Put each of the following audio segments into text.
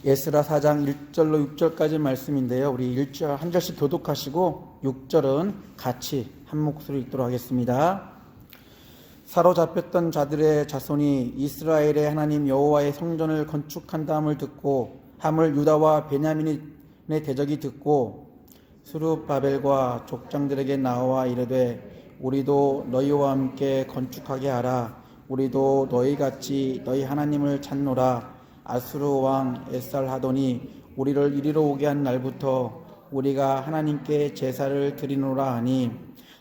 에스라 4장 1절로 6절까지 말씀인데요. 우리 1절 한 절씩 교독하시고 6절은 같이 한 목소리 읽도록 하겠습니다. 사로잡혔던 자들의 자손이 이스라엘의 하나님 여호와의 성전을 건축한다함을 듣고 함을 유다와 베냐민의 대적이 듣고 스룹바벨과 족장들에게 나와 이르되 우리도 너희와 함께 건축하게 하라. 우리도 너희같이 너희 하나님을 찾노라. 아수르 왕 에살하돈이 우리를 이리로 오게 한 날부터 우리가 하나님께 제사를 드리노라 하니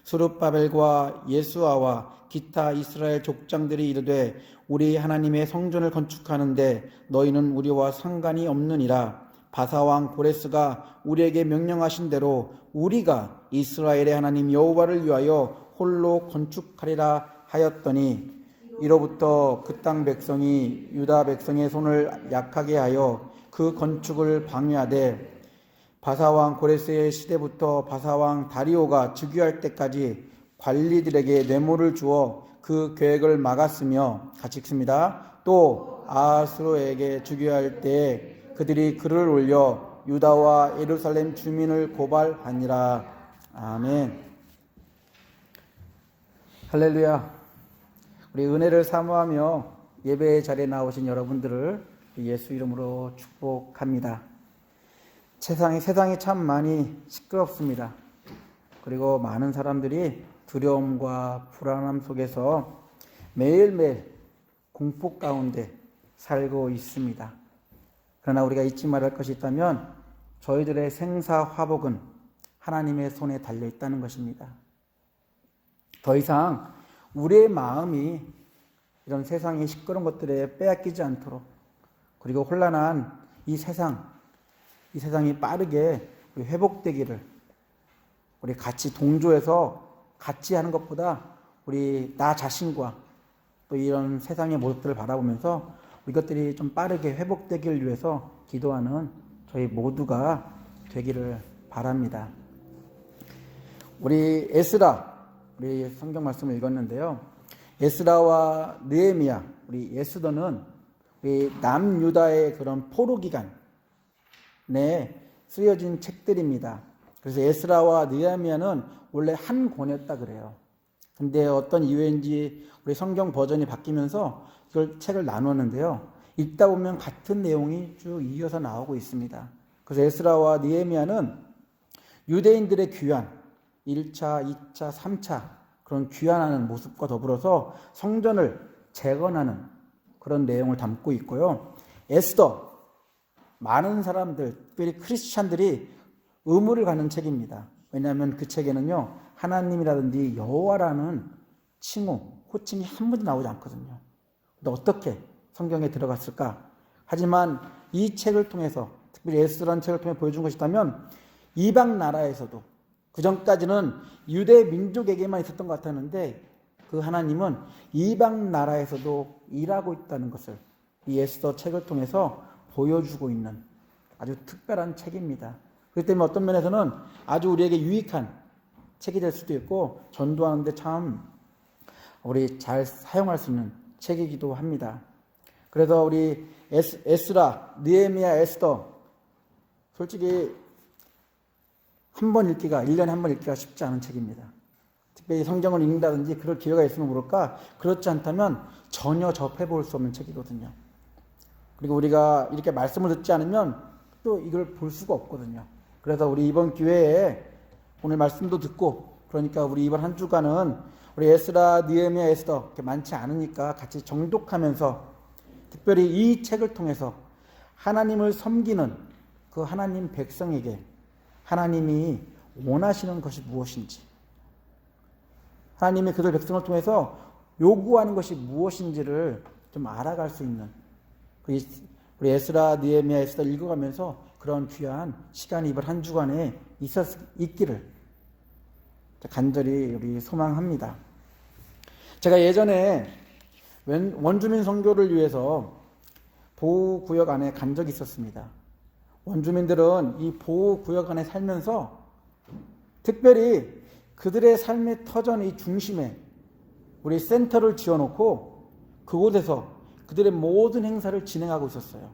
스룹바벨과 예수아와 기타 이스라엘 족장들이 이르되 우리 하나님의 성전을 건축하는데 너희는 우리와 상관이 없느니라. 바사왕 고레스가 우리에게 명령하신 대로 우리가 이스라엘의 하나님 여호와를 위하여 홀로 건축하리라 하였더니 이로부터 그 땅 백성이 유다 백성의 손을 약하게 하여 그 건축을 방해하되 바사왕 고레스의 시대부터 바사왕 다리오가 즉위할 때까지 관리들에게 뇌물을 주어 그 계획을 막았으며 같이 읽습니다. 또 아하스로에게 즉위할 때에 그들이 글을 올려 유다와 예루살렘 주민을 고발하니라. 아멘. 할렐루야. 우리 은혜를 사모하며 예배의 자리에 나오신 여러분들을 예수 이름으로 축복합니다. 세상이 참 많이 시끄럽습니다. 그리고 많은 사람들이 두려움과 불안함 속에서 매일매일 공포 가운데 살고 있습니다. 그러나 우리가 잊지 말할 것이 있다면 저희들의 생사화복은 하나님의 손에 달려 있다는 것입니다. 더 이상 우리의 마음이 이런 세상의 시끄러운 것들에 빼앗기지 않도록, 그리고 혼란한 이 세상이 빠르게 회복되기를 우리 같이 동조해서 같이 하는 것보다 우리 나 자신과 또 이런 세상의 모습들을 바라보면서 이것들이 좀 빠르게 회복되기를 위해서 기도하는 저희 모두가 되기를 바랍니다. 우리 에스라, 우리 성경 말씀을 읽었는데요. 에스라와 느헤미야, 우리 에스더는 우리 남유다의 그런 포로 기간에 쓰여진 책들입니다. 그래서 에스라와 느헤미야는 원래 한 권이었다 그래요. 근데 어떤 이유인지 우리 성경 버전이 바뀌면서 이걸 책을 나누었는데요. 읽다 보면 같은 내용이 쭉 이어서 나오고 있습니다. 그래서 에스라와 느헤미야는 유대인들의 귀환, 1차, 2차, 3차 그런 귀환하는 모습과 더불어서 성전을 재건하는 그런 내용을 담고 있고요. 에스더, 많은 사람들, 특별히 크리스찬들이 의무를 가는 책입니다. 왜냐하면 그 책에는요, 하나님이라든지 여호와라는 칭호, 호칭이 한 번도 나오지 않거든요. 근데 어떻게 성경에 들어갔을까? 하지만 이 책을 통해서, 특별히 에스더라는 책을 통해 보여준 것이 있다면 이방 나라에서도, 그 전까지는 유대 민족에게만 있었던 것 같았는데 그 하나님은 이방 나라에서도 일하고 있다는 것을 이 에스더 책을 통해서 보여주고 있는 아주 특별한 책입니다. 그렇기 때문에 어떤 면에서는 아주 우리에게 유익한 책이 될 수도 있고 전도하는데 참 우리 잘 사용할 수 있는 책이기도 합니다. 그래서 우리 에스라, 느헤미야, 에스더 솔직히 한 번 읽기가, 1년에 한 번 읽기가 쉽지 않은 책입니다. 특별히 성경을 읽는다든지 그럴 기회가 있으면 모를까, 그렇지 않다면 전혀 접해볼 수 없는 책이거든요. 그리고 우리가 이렇게 말씀을 듣지 않으면 또 이걸 볼 수가 없거든요. 그래서 우리 이번 기회에 오늘 말씀도 듣고, 그러니까 우리 이번 한 주간은 우리 에스라, 느헤미야, 에스더 이렇게 많지 않으니까 같이 정독하면서 특별히 이 책을 통해서 하나님을 섬기는 그 하나님 백성에게 하나님이 원하시는 것이 무엇인지, 하나님이 그들 백성을 통해서 요구하는 것이 무엇인지를 좀 알아갈 수 있는 우리 에스라, 느헤미야, 에스더 읽어가면서 그런 귀한 시간이 이번 한 주간에 있기를 간절히 우리 소망합니다. 제가 예전에 원주민 선교를 위해서 보호구역 안에 간 적이 있었습니다. 원주민들은 이 보호구역 안에 살면서 특별히 그들의 삶의 터전 이 중심에 우리 센터를 지어놓고 그곳에서 그들의 모든 행사를 진행하고 있었어요.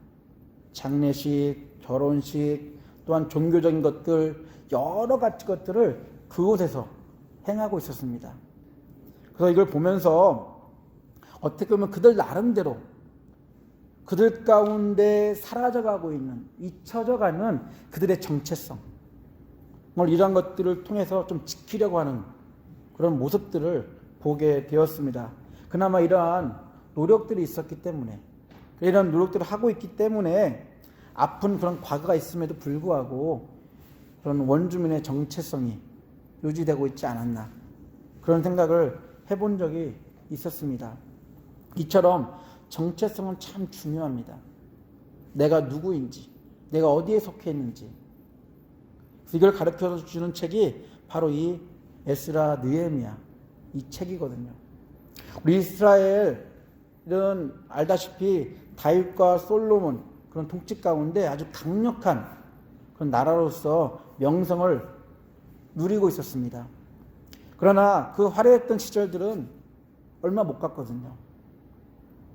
장례식, 결혼식, 또한 종교적인 것들, 여러 가지 것들을 그곳에서 행하고 있었습니다. 그래서 이걸 보면서 어떻게 보면 그들 나름대로 그들 가운데 사라져가고 있는, 잊혀져가는 그들의 정체성, 이러한 것들을 통해서 좀 지키려고 하는 그런 모습들을 보게 되었습니다. 그나마 이러한 노력들이 있었기 때문에, 이런 노력들을 하고 있기 때문에 아픈 그런 과거가 있음에도 불구하고 그런 원주민의 정체성이 유지되고 있지 않았나, 그런 생각을 해본 적이 있었습니다. 이처럼 정체성은 참 중요합니다. 내가 누구인지, 내가 어디에 속해 있는지, 이걸 가르쳐 주는 책이 바로 이 에스라 느헤미야 이 책이거든요. 우리 이스라엘은 알다시피 다윗과 솔로몬 그런 통치 가운데 아주 강력한 그런 나라로서 명성을 누리고 있었습니다. 그러나 그 화려했던 시절들은 얼마 못 갔거든요.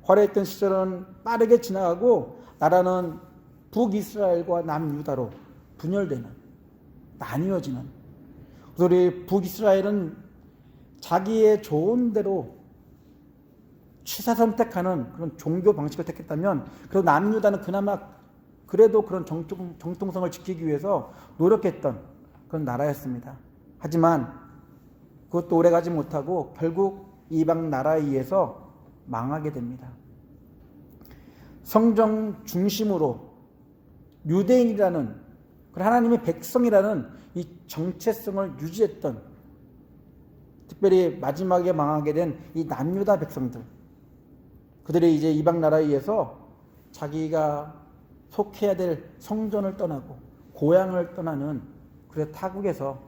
화려했던 시절은 빠르게 지나가고 나라는 북이스라엘과 남유다로 분열되는, 나뉘어지는. 그래서 우리 북이스라엘은 자기의 좋은 대로 취사 선택하는 그런 종교 방식을 택했다면, 그리고 남유다는 그나마 그래도 그런 정통성을 지키기 위해서 노력했던 그런 나라였습니다. 하지만 그것도 오래가지 못하고 결국 이방 나라에 의해서 망하게 됩니다. 성정 중심으로 유대인이라는, 하나님의 백성이라는 이 정체성을 유지했던, 특별히 마지막에 망하게 된 이 남유다 백성들, 그들이 이제 이방 나라에 의해서 자기가 속해야 될 성전을 떠나고 고향을 떠나는 그런 타국에서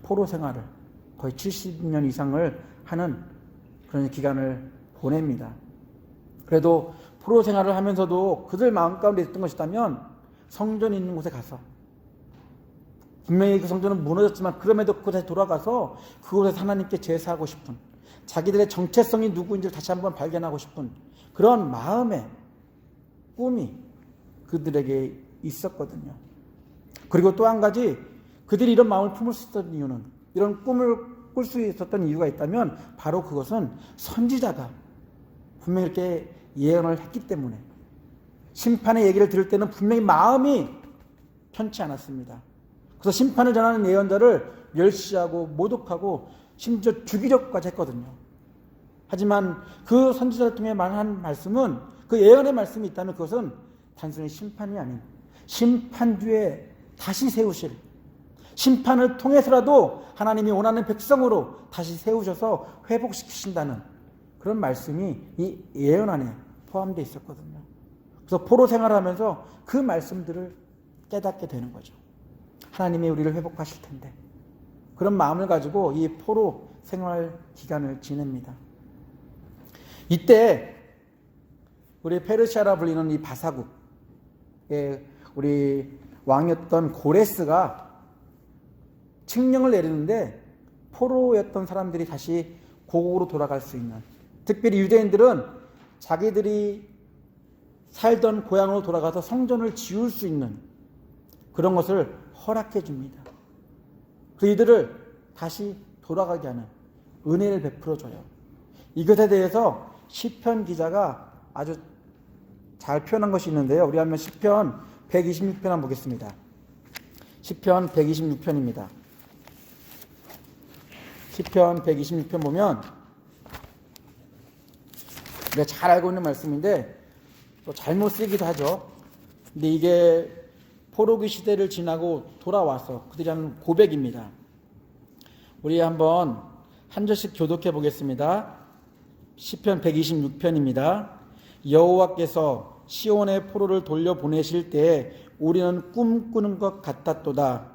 포로 생활을 거의 70년 이상을 하는 그런 기간을 보냅니다. 그래도 포로 생활을 하면서도 그들 마음 가운데 있던 것이 있다면 성전이 있는 곳에 가서, 분명히 그 성전은 무너졌지만 그럼에도 그곳에 돌아가서 그곳에서 하나님께 제사하고 싶은, 자기들의 정체성이 누구인지를 다시 한번 발견하고 싶은 그런 마음의 꿈이 그들에게 있었거든요. 그리고 또 한 가지, 그들이 이런 마음을 품을 수 있었던 이유는, 이런 꿈을 꿀 수 있었던 이유가 있다면 바로 그것은 선지자가 분명히 이렇게 예언을 했기 때문에, 심판의 얘기를 들을 때는 분명히 마음이 편치 않았습니다. 그래서 심판을 전하는 예언자를 멸시하고 모독하고 심지어 죽이려고까지 했거든요. 하지만 그 선지자를 통해 말한 말씀은, 그 예언의 말씀이 있다면 그것은 단순히 심판이 아닌 심판주에 다시 세우실, 심판을 통해서라도 하나님이 원하는 백성으로 다시 세우셔서 회복시키신다는 그런 말씀이 이 예언 안에 포함되어 있었거든요. 그래서 포로 생활을 하면서 그 말씀들을 깨닫게 되는 거죠. 하나님이 우리를 회복하실 텐데, 그런 마음을 가지고 이 포로 생활 기간을 지냅니다. 이때 우리 페르시아라 불리는 이 바사국의 우리 왕이었던 고레스가 칙령을 내리는데, 포로였던 사람들이 다시 고국으로 돌아갈 수 있는, 특별히 유대인들은 자기들이 살던 고향으로 돌아가서 성전을 지을 수 있는 그런 것을 허락해 줍니다. 그 이들을 다시 돌아가게 하는 은혜를 베풀어 줘요. 이것에 대해서 시편 기자가 아주 잘 표현한 것이 있는데요. 우리 한번 시편 126편 한번 보겠습니다. 시편 126편입니다. 시편 126편 보면 우리가 잘 알고 있는 말씀인데 또 잘못 쓰기도 하죠. 근데 이게 포로기 시대를 지나고 돌아와서 그들이 하는 고백입니다. 우리 한번 한 절씩 교독해 보겠습니다. 시편 126편입니다. 여호와께서 시온의 포로를 돌려보내실 때 우리는 꿈꾸는 것 같았도다.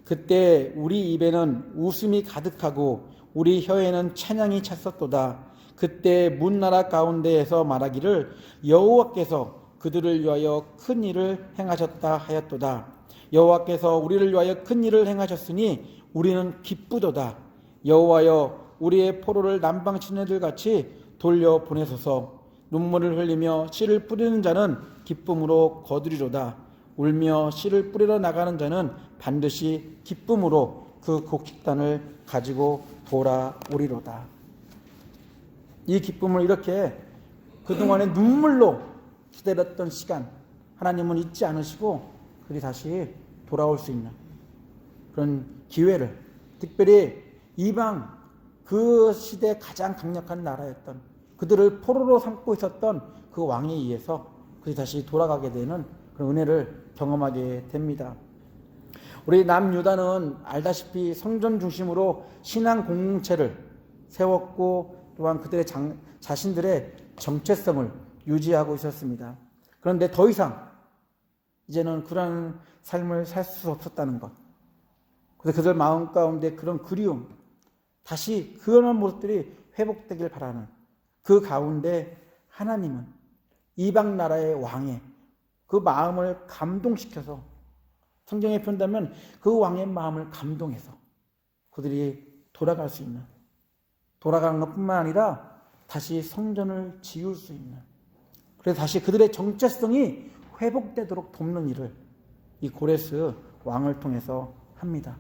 그때 우리 입에는 웃음이 가득하고 우리 혀에는 찬양이 찼었도다. 그때 문나라 가운데에서 말하기를 여호와께서 그들을 위하여 큰 일을 행하셨다 하였도다. 여호와께서 우리를 위하여 큰 일을 행하셨으니 우리는 기쁘도다. 여호와여 우리의 포로를 남방 시내들같이 돌려보내소서. 눈물을 흘리며 씨를 뿌리는 자는 기쁨으로 거두리로다. 울며 씨를 뿌리러 나가는 자는 반드시 기쁨으로 그 곡식단을 가지고 돌아오리로다. 이 기쁨을 이렇게 그동안에 눈물로 기다렸던 시간, 하나님은 잊지 않으시고 그들이 다시 돌아올 수 있는 그런 기회를, 특별히 이방 그 시대 가장 강력한 나라였던, 그들을 포로로 삼고 있었던 그 왕에 의해서 그들이 다시 돌아가게 되는 그런 은혜를 경험하게 됩니다. 우리 남유다는 알다시피 성전 중심으로 신앙 공동체를 세웠고 또한 그들의 자신들의 정체성을 유지하고 있었습니다. 그런데 더 이상 이제는 그런 삶을 살 수 없었다는 것, 그래서 그들 마음 가운데 그런 그리움, 다시 그런 모습들이 회복되길 바라는 그 가운데 하나님은 이방 나라의 왕의 그 마음을 감동시켜서, 성경에 표현하면 그 왕의 마음을 감동해서 그들이 돌아갈 수 있는, 돌아가는 것뿐만 아니라 다시 성전을 지을 수 있는, 그래서 다시 그들의 정체성이 회복되도록 돕는 일을 이 고레스 왕을 통해서 합니다.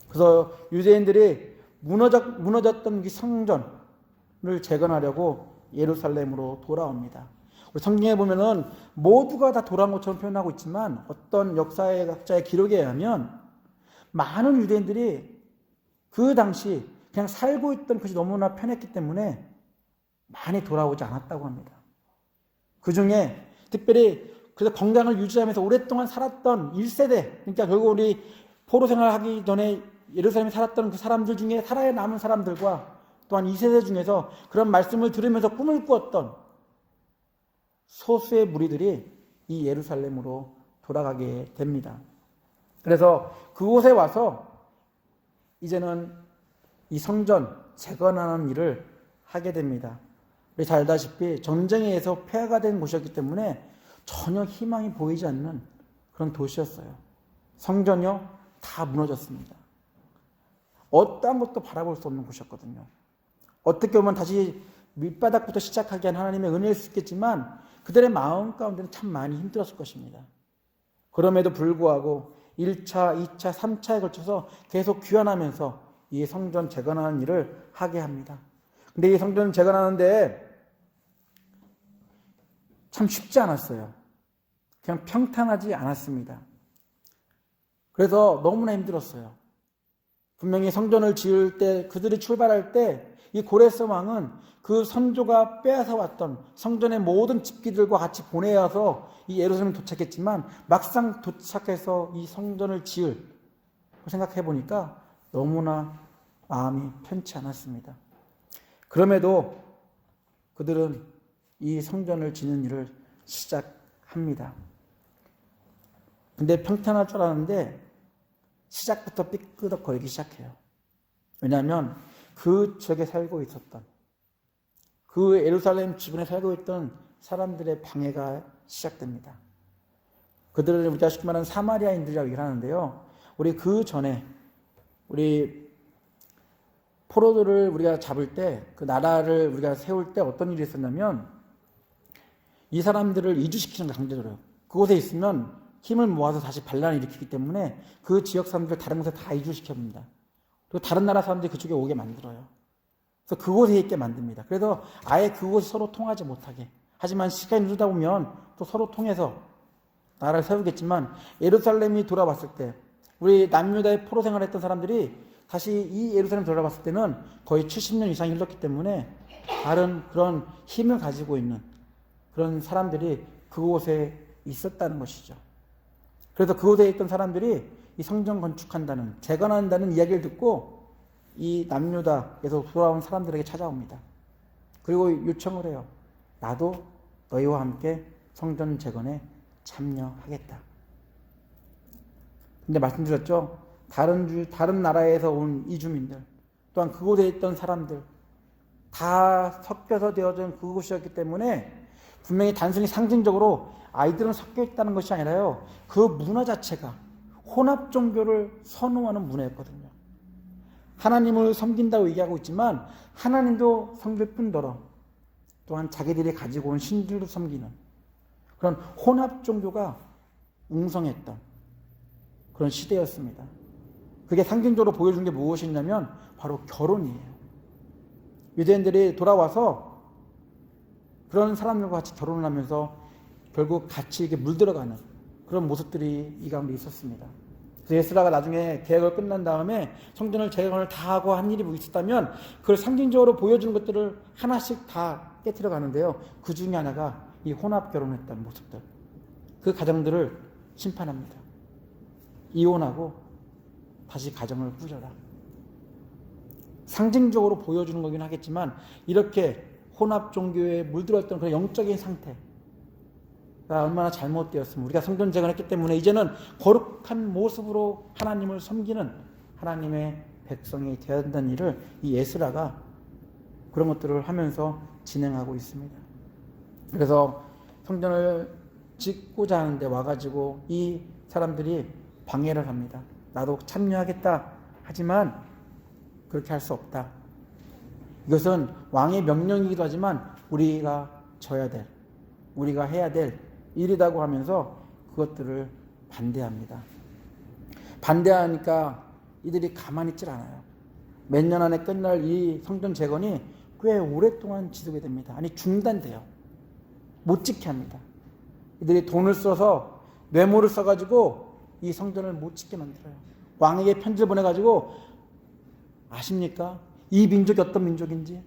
그래서 유대인들이 무너졌던 이 성전을 재건하려고 예루살렘으로 돌아옵니다. 우리 성경에 보면은 모두가 다 돌아온 것처럼 표현하고 있지만 어떤 역사학자의 기록에 의하면 많은 유대인들이 그 당시 그냥 살고 있던 것이 너무나 편했기 때문에 많이 돌아오지 않았다고 합니다. 그 중에 특별히 그래서 건강을 유지하면서 오랫동안 살았던 1세대, 그러니까 결국 우리 포로 생활하기 전에 예루살렘에 살았던 그 사람들 중에 살아남은 사람들과 또한 2세대 중에서 그런 말씀을 들으면서 꿈을 꾸었던 소수의 무리들이 이 예루살렘으로 돌아가게 됩니다. 그래서 그곳에 와서 이제는 이 성전 재건하는 일을 하게 됩니다. 우리 잘 알다시피 전쟁에 의해서 폐허가 된 곳이었기 때문에 전혀 희망이 보이지 않는 그런 도시였어요. 성전이요, 다 무너졌습니다. 어떠한 것도 바라볼 수 없는 곳이었거든요. 어떻게 보면 다시 밑바닥부터 시작하게 한 하나님의 은혜일 수 있겠지만 그들의 마음 가운데는 참 많이 힘들었을 것입니다. 그럼에도 불구하고 1차, 2차, 3차에 걸쳐서 계속 귀환하면서 이 성전 재건하는 일을 하게 합니다. 근데 이 성전 재건하는데 참 쉽지 않았어요. 그냥 평탄하지 않았습니다. 그래서 너무나 힘들었어요. 분명히 성전을 지을 때, 그들이 출발할 때 이 고레스 왕은 그 선조가 빼앗아 왔던 성전의 모든 집기들과 같이 보내어서 이 예루살렘에 도착했지만 막상 도착해서 이 성전을 지을 생각해 보니까 너무나 마음이 편치 않았습니다. 그럼에도 그들은 이 성전을 짓는 일을 시작합니다. 근데 평탄할 줄 알았는데 시작부터 삐끄덕거리기 시작해요. 왜냐하면 그 지역에 살고 있었던, 그 예루살렘 주변에 살고 있던 사람들의 방해가 시작됩니다. 그들을 우리가 쉽게 말하는 사마리아인들이라고 얘기를 하는데요. 우리 그 전에 우리 포로들을 우리가 잡을 때, 그 나라를 우리가 세울 때 어떤 일이 있었냐면 이 사람들을 이주시키는 강제적으로 그곳에 있으면 힘을 모아서 다시 반란을 일으키기 때문에 그 지역 사람들을 다른 곳에 다 이주시켜봅니다. 그리고 다른 나라 사람들이 그쪽에 오게 만들어요. 그래서 그곳에 있게 만듭니다. 그래서 아예 그곳이 서로 통하지 못하게. 하지만 시간이 흐르다 보면 또 서로 통해서 나라를 세우겠지만 예루살렘이 돌아왔을 때 우리 남유다의 포로 생활했던 사람들이 다시 이 예루살렘 돌아왔을 때는 거의 70년 이상이 흘렀기 때문에 다른 그런 힘을 가지고 있는 그런 사람들이 그곳에 있었다는 것이죠. 그래서 그곳에 있던 사람들이 이 성전 건축한다는, 재건한다는 이야기를 듣고 이 남유다에서 돌아온 사람들에게 찾아옵니다. 그리고 요청을 해요. 나도 너희와 함께 성전 재건에 참여하겠다. 근데 말씀드렸죠? 다른 나라에서 온 이주민들, 또한 그곳에 있던 사람들, 다 섞여서 되어진 그곳이었기 때문에 분명히 단순히 상징적으로 아이들은 섞여 있다는 것이 아니라요. 그 문화 자체가 혼합 종교를 선호하는 문화였거든요. 하나님을 섬긴다고 얘기하고 있지만 하나님도 섬길 뿐더러 또한 자기들이 가지고 온 신들도 섬기는 그런 혼합 종교가 웅성했던 그런 시대였습니다. 그게 상징적으로 보여준 게 무엇이냐면 바로 결혼이에요. 유대인들이 돌아와서 그런 사람들과 같이 결혼을 하면서 결국 같이 이렇게 물들어가는 그런 모습들이 이 가운데 있었습니다. 그래서 에스라가 나중에 계획을 끝난 다음에 성전을 재건을 다 하고 한 일이 있었다면 그걸 상징적으로 보여주는 것들을 하나씩 다 깨트려 가는데요. 그 중에 하나가 이 혼합 결혼했던 모습들. 그 가정들을 심판합니다. 이혼하고 다시 가정을 꾸려라. 상징적으로 보여주는 거긴 하겠지만 이렇게 혼합 종교에 물들었던 그런 영적인 상태가 얼마나 잘못되었으면 우리가 성전 재건했기 때문에 이제는 거룩한 모습으로 하나님을 섬기는 하나님의 백성이 되어야 한다는 일을 이 에스라가 그런 것들을 하면서 진행하고 있습니다. 그래서 성전을 짓고자 하는데 와가지고 이 사람들이 방해를 합니다. 나도 참여하겠다 하지만 그렇게 할 수 없다. 이것은 왕의 명령이기도 하지만 우리가 져야 될, 우리가 해야 될 일이라고 하면서 그것들을 반대합니다. 반대하니까 이들이 가만히 있질 않아요. 몇 년 안에 끝날 이 성전 재건이 꽤 오랫동안 지속이 됩니다. 아니 중단돼요. 못 지게 합니다. 이들이 돈을 써서 뇌물을 써가지고 이 성전을 못 짓게 만들어요. 왕에게 편지를 보내가지고 아십니까? 이 민족이 어떤 민족인지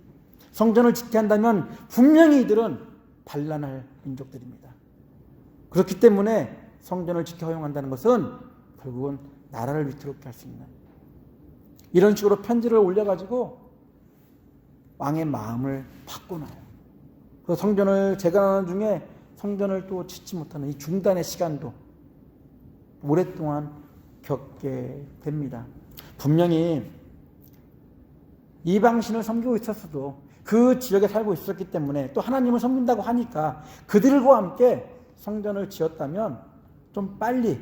성전을 짓게 한다면 분명히 이들은 반란할 민족들입니다. 그렇기 때문에 성전을 지켜 허용한다는 것은 결국은 나라를 위태롭게 할 수 있는 이런 식으로 편지를 올려가지고 왕의 마음을 바꿔놔요. 그 성전을 재건하는 중에 성전을 또 짓지 못하는 이 중단의 시간도 오랫동안 겪게 됩니다. 분명히 이방신을 섬기고 있었어도 그 지역에 살고 있었기 때문에 또 하나님을 섬긴다고 하니까 그들과 함께 성전을 지었다면 좀 빨리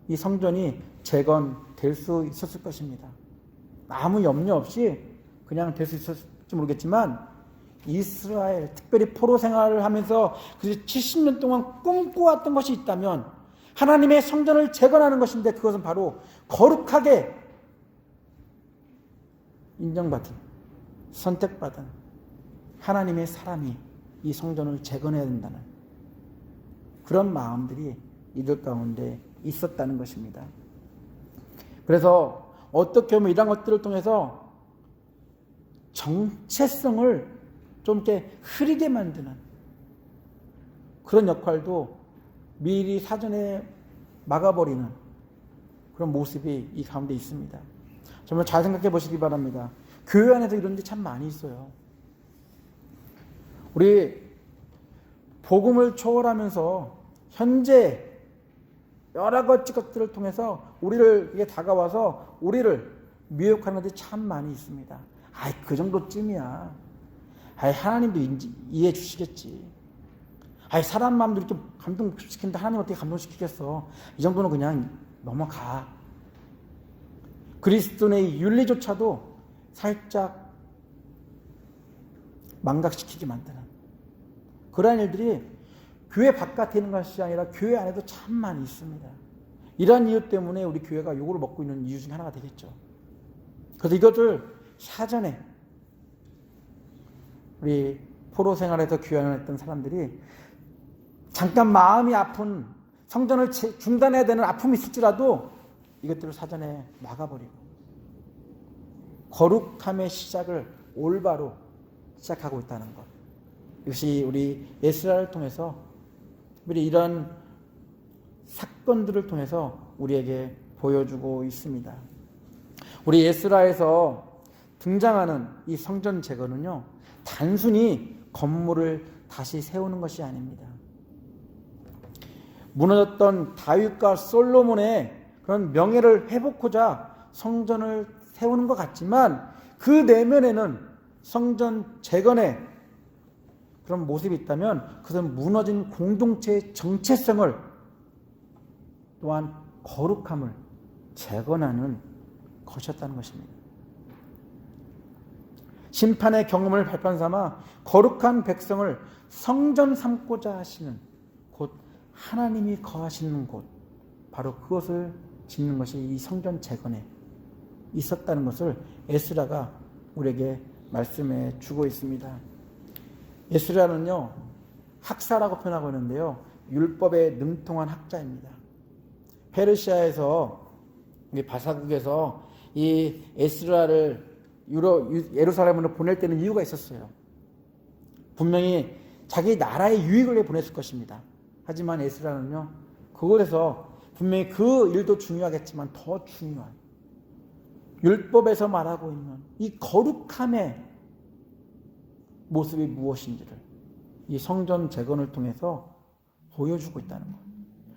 이 성전이 재건될 수 있었을 것입니다. 아무 염려 없이 그냥 될 수 있었을지 모르겠지만 이스라엘, 특별히 포로 생활을 하면서 그 70년 동안 꿈꿔왔던 것이 있다면 하나님의 성전을 재건하는 것인데 그것은 바로 거룩하게 인정받은, 선택받은 하나님의 사람이 이 성전을 재건해야 된다는 그런 마음들이 이들 가운데 있었다는 것입니다. 그래서 어떻게 보면 이런 것들을 통해서 정체성을 좀 이렇게 흐리게 만드는 그런 역할도 미리 사전에 막아버리는 그런 모습이 이 가운데 있습니다. 정말 잘 생각해 보시기 바랍니다. 교회 안에서 이런 게 참 많이 있어요. 우리 복음을 초월하면서 현재 여러 가지 것들을 통해서 우리를 이게 다가와서 우리를 미혹하는 것들이 참 많이 있습니다. 아이 그 정도쯤이야. 아이 하나님도 이해해 주시겠지. 아이 사람 마음도 이렇게 감동시키는데 하나님 어떻게 감동시키겠어. 이 정도는 그냥 넘어가. 그리스도의 윤리조차도 살짝 망각시키게 만드는 그러한 일들이 교회 바깥에 있는 것이 아니라 교회 안에도 참 많이 있습니다. 이러한 이유 때문에 우리 교회가 욕을 먹고 있는 이유 중에 하나가 되겠죠. 그래서 이것을 사전에 우리 포로 생활에서 교환을 했던 사람들이 잠깐 마음이 아픈 성전을 중단해야 되는 아픔이 있을지라도 이것들을 사전에 막아버리고 거룩함의 시작을 올바로 시작하고 있다는 것. 이것이 우리 에스라를 통해서 우리 이런 사건들을 통해서 우리에게 보여주고 있습니다. 우리 에스라에서 등장하는 이 성전 재건은요, 단순히 건물을 다시 세우는 것이 아닙니다. 무너졌던 다윗과 솔로몬의 그런 명예를 회복하고자 성전을 세우는 것 같지만 그 내면에는 성전 재건의 그런 모습이 있다면 그것은 무너진 공동체의 정체성을 또한 거룩함을 재건하는 것이었다는 것입니다. 심판의 경험을 발판 삼아 거룩한 백성을 성전 삼고자 하시는 곳, 하나님이 거하시는 곳, 바로 그것을 짓는 것이 이 성전 재건에 있었다는 것을 에스라가 우리에게 말씀해 주고 있습니다. 에스라는요, 학사라고 표현하고 있는데요, 율법에 능통한 학자입니다. 페르시아에서, 바사국에서 이 에스라를 예루살렘으로 보낼 때는 이유가 있었어요. 분명히 자기 나라의 유익을 위해 보냈을 것입니다. 하지만 에스라는요, 그곳에서 분명히 그 일도 중요하겠지만 더 중요한 율법에서 말하고 있는 이 거룩함의 모습이 무엇인지를 이 성전 재건을 통해서 보여주고 있다는 것.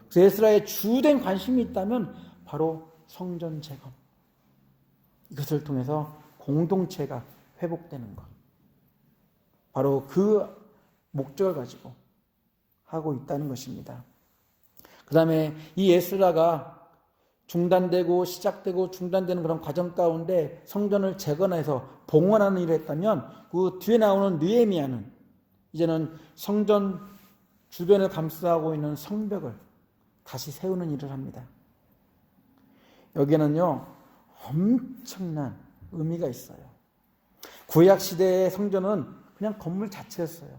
그래서 에스라의 주된 관심이 있다면 바로 성전 재건. 이것을 통해서 공동체가 회복되는 것. 바로 그 목적을 가지고 하고 있다는 것입니다. 그 다음에 이 에스라가 중단되고 시작되고 중단되는 그런 과정 가운데 성전을 재건해서 봉헌하는 일을 했다면 그 뒤에 나오는 느헤미야는 이제는 성전 주변을 감싸고 있는 성벽을 다시 세우는 일을 합니다. 여기에는요, 엄청난 의미가 있어요. 구약 시대의 성전은 그냥 건물 자체였어요.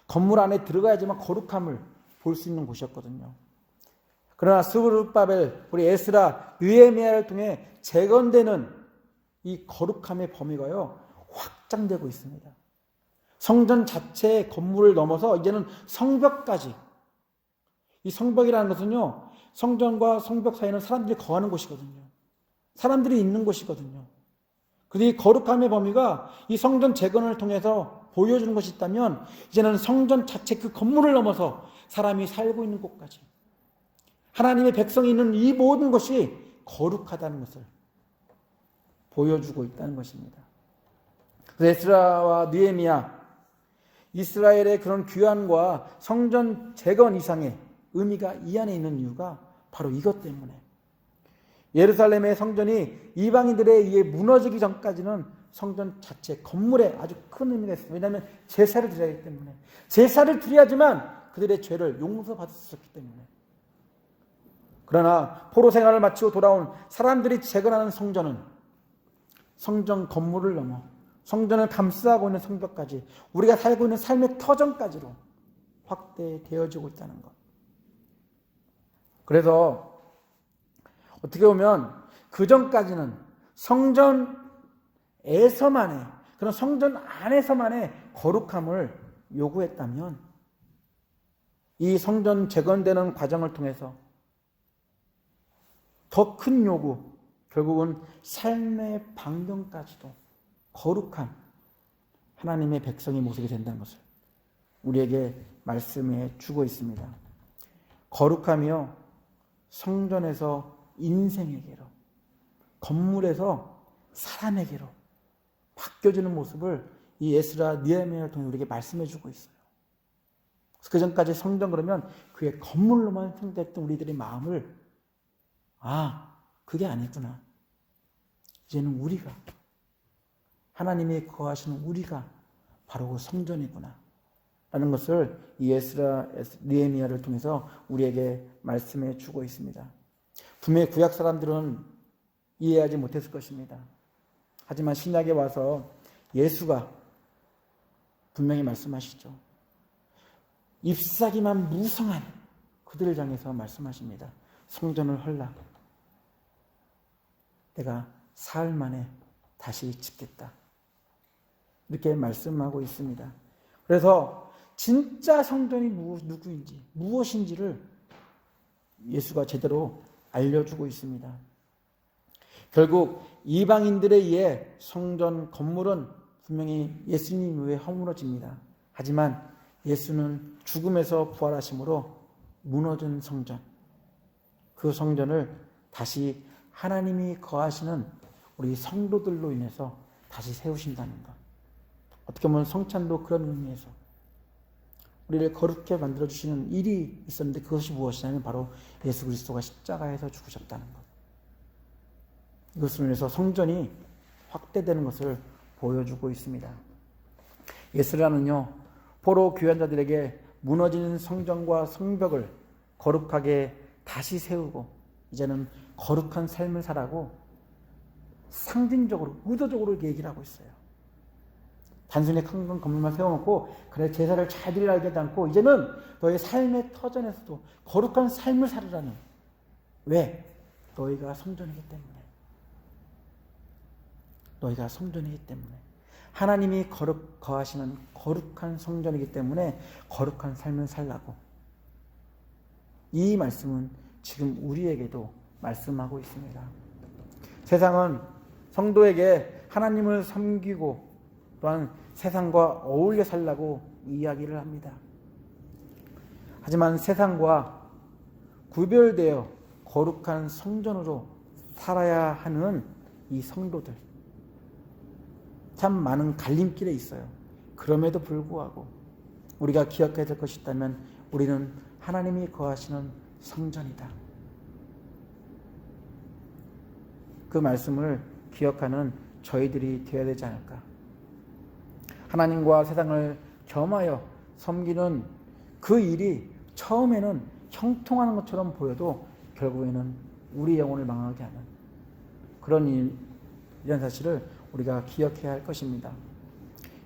건물 안에 들어가야지만 거룩함을 볼 수 있는 곳이었거든요. 그러나 스부르바벨, 우리 에스라, 느헤미야를 통해 재건되는 이 거룩함의 범위가요, 확장되고 있습니다. 성전 자체의 건물을 넘어서 이제는 성벽까지. 이 성벽이라는 것은요, 성전과 성벽 사이에는 사람들이 거하는 곳이거든요. 사람들이 있는 곳이거든요. 그래서 이 거룩함의 범위가 이 성전 재건을 통해서 보여주는 것이 있다면 이제는 성전 자체 그 건물을 넘어서 사람이 살고 있는 곳까지 하나님의 백성이 있는 이 모든 것이 거룩하다는 것을 보여주고 있다는 것입니다. 그래서 에스라와 느헤미야, 이스라엘의 그런 귀환과 성전 재건 이상의 의미가 이 안에 있는 이유가 바로 이것 때문에 예루살렘의 성전이 이방인들에 의해 무너지기 전까지는 성전 자체 건물에 아주 큰 의미가 있습니다. 왜냐하면 제사를 드려야 하기 때문에, 제사를 드려야지만 그들의 죄를 용서받을 수 있기 때문에. 그러나 포로 생활을 마치고 돌아온 사람들이 재건하는 성전은 성전 건물을 넘어 성전을 감싸고 있는 성벽까지, 우리가 살고 있는 삶의 터전까지로 확대되어지고 있다는 것. 그래서 어떻게 보면 그 전까지는 성전에서만의, 그런 성전 안에서만의 거룩함을 요구했다면 이 성전 재건되는 과정을 통해서 더 큰 요구, 결국은 삶의 반경까지도 거룩한 하나님의 백성의 모습이 된다는 것을 우리에게 말씀해 주고 있습니다. 거룩함이요, 성전에서 인생에게로, 건물에서 사람에게로 바뀌어지는 모습을 이 에스라, 느헤미야를 통해 우리에게 말씀해 주고 있어요. 그 전까지 성전 그러면 그의 건물로만 생각했던 우리들의 마음을, 그게 아니구나. 이제는 우리가, 하나님이 거하시는 우리가 바로 그 성전이구나 라는 것을 이 에스라, 느헤미야를 통해서 우리에게 말씀해 주고 있습니다. 분명히 구약 사람들은 이해하지 못했을 것입니다. 하지만 신약에 와서 예수가 분명히 말씀하시죠. 잎사귀만 무성한 그들을 향해서 말씀하십니다. 성전을 헐라. 내가 사흘 만에 다시 짓겠다. 이렇게 말씀하고 있습니다. 그래서 진짜 성전이 누구인지, 무엇인지를 예수가 제대로 알려주고 있습니다. 결국 이방인들에 의해 성전 건물은 분명히 예수님 외에 허물어집니다. 하지만 예수는 죽음에서 부활하심으로 무너진 성전, 그 성전을 다시 하나님이 거하시는 우리 성도들로 인해서 다시 세우신다는 것. 어떻게 보면 성찬도 그런 의미에서 우리를 거룩하게 만들어주시는 일이 있었는데, 그것이 무엇이냐면 바로 예수 그리스도가 십자가에서 죽으셨다는 것. 이것으로 인해서 성전이 확대되는 것을 보여주고 있습니다. 에스라는요, 포로 귀환자들에게 무너진 성전과 성벽을 거룩하게 다시 세우고 이제는 거룩한 삶을 살라고 상징적으로 의도적으로 이렇게 얘기를 하고 있어요. 단순히 큰 건물만 세워놓고 그래 제사를 잘 드리라 하지 않고 이제는 너의 삶의 터전에서도 거룩한 삶을 살으라는. 왜? 너희가 성전이기 때문에. 너희가 성전이기 때문에. 하나님이 거하시는 거룩한 성전이기 때문에 거룩한 삶을 살라고. 이 말씀은 지금 우리에게도 말씀하고 있습니다. 세상은 성도에게 하나님을 섬기고 또한 세상과 어울려 살라고 이야기를 합니다. 하지만 세상과 구별되어 거룩한 성전으로 살아야 하는 이 성도들, 참 많은 갈림길에 있어요. 그럼에도 불구하고 우리가 기억해야 될 것이 있다면 우리는 하나님이 거하시는 성전이다. 그 말씀을 기억하는 저희들이 되어야 되지 않을까. 하나님과 세상을 겸하여 섬기는 그 일이 처음에는 형통하는 것처럼 보여도 결국에는 우리 영혼을 망하게 하는 그런 이런 사실을 우리가 기억해야 할 것입니다.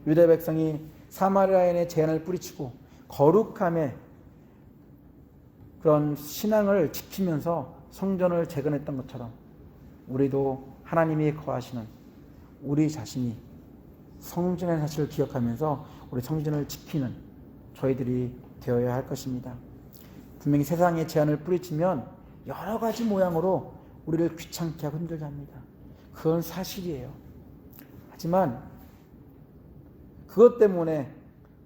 유대 백성이 사마리아인의 제한을 뿌리치고 거룩함의 그런 신앙을 지키면서 성전을 재건했던 것처럼 우리도 하나님이 거하시는 우리 자신이 성전의 사실을 기억하면서 우리 성전을 지키는 저희들이 되어야 할 것입니다. 분명히 세상의 제한을 뿌리치면 여러 가지 모양으로 우리를 귀찮게 하고 힘들게 합니다. 그건 사실이에요. 하지만 그것 때문에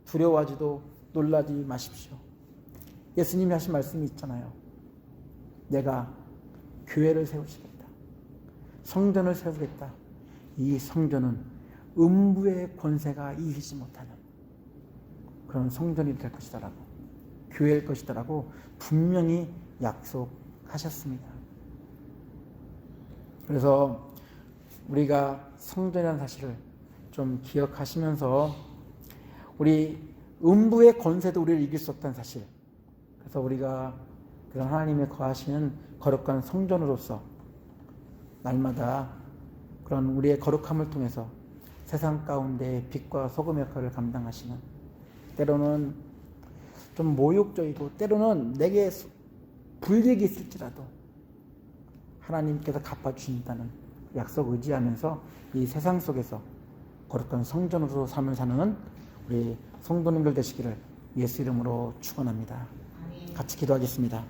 두려워하지도 놀라지 마십시오. 예수님이 하신 말씀이 있잖아요. 내가 교회를 세우시겠다. 성전을 세우겠다. 이 성전은 음부의 권세가 이기지 못하는 그런 성전이 될 것이다라고, 교회일 것이다라고 분명히 약속하셨습니다. 그래서 우리가 성전이라는 사실을 좀 기억하시면서 우리 음부의 권세도 우리를 이길 수 없다는 사실, 그래서 우리가 그런 하나님의 거하시는 거룩한 성전으로서 날마다 그런 우리의 거룩함을 통해서 세상 가운데 빛과 소금 역할을 감당하시는, 때로는 좀 모욕적이고 때로는 내게 불이익이 있을지라도 하나님께서 갚아주신다는 약속 의지하면서 이 세상 속에서 거룩한 성전으로 삶을 사는 우리 성도님들 되시기를 예수 이름으로 축원합니다. 같이 기도하겠습니다.